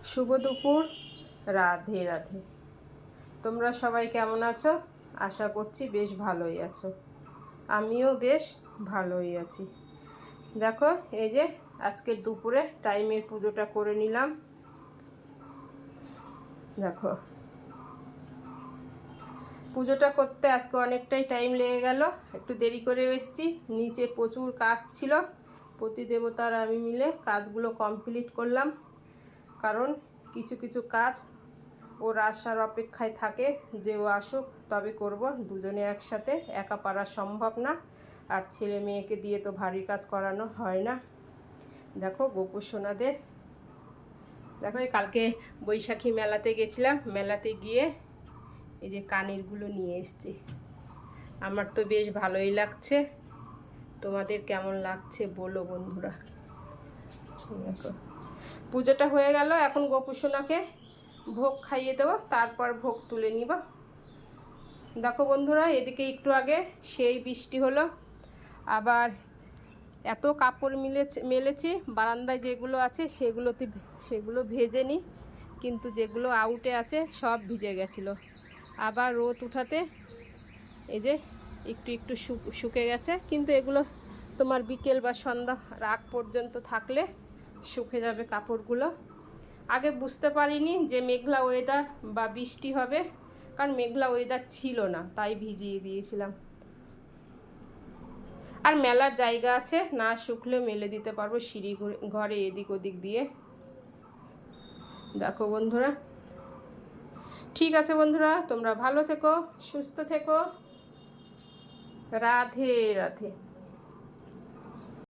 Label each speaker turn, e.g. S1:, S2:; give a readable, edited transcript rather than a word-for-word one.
S1: শুভ দুপুর, রাধে রাধে। তোমরা সবাই কেমন আছো? আশা করছি বেশ ভালোই আছো। আমিও বেশ ভালোই আছি। দেখো, এই যে আজকে দুপুরে টাইমের পুজোটা করে নিলাম। দেখো, পুজোটা করতে আজকে অনেকটাই টাইম লেগে গেল, একটু দেরি করে এসেছি। নিচে প্রচুর কাজ ছিল, পতিদেবতার আমি মিলে কাজগুলো কমপ্লিট করলাম। কারণ কিছু কিছু কাজ ওর আসার অপেক্ষায় থাকে, যে ও আসুক তবে করব। দুজনে একসাথে একা পারা সম্ভব না, আর ছেলে মেয়েকে দিয়ে তো ভারী কাজ করানো হয় না। দেখো গোপু সোনাদের, দেখো এই কালকে বৈশাখী মেলাতে গেছিলাম, মেলাতে গিয়ে এই যে কানেরগুলো নিয়ে এসেছি। আমার তো বেশ ভালোই লাগছে, তোমাদের কেমন লাগছে বলো বন্ধুরা। দেখো, পুজোটা হয়ে গেল, এখন গোপু সোনাকে ভোগ খাইয়ে দেবো, তারপর ভোগ তুলে নিব। দেখো বন্ধুরা, এদিকে একটু আগে সেই বৃষ্টি হলো, আবার এত কাপড় মেলেছি বারান্দায়, যেগুলো আছে সেগুলো ভেজে নিই, কিন্তু যেগুলো আউটে আছে সব ভিজে গেছিলো। আবার রোদ উঠাতে এই যে একটু একটু শুকে গেছে, কিন্তু এগুলো তোমার বিকেল বা সন্ধ্যা রাত পর্যন্ত থাকলে শুকে যাবে কাপড়গুলো। আগে বুঝতে পারিনি যে মেঘলা ওয়েদার বা বৃষ্টি হবে, কারণ মেঘলা ওয়েদার ছিল না, তাই ভিজিয়ে দিয়েছিলাম। আর মেলার জায়গা আছে, না শুকলেও মেলে দিতে পারবো সিঁড়ি ঘরে এদিক ওদিক দিয়ে। দেখো বন্ধুরা, ঠিক আছে বন্ধুরা, তোমরা ভালো থেকো, সুস্থ থেকো। রাধে রাধে।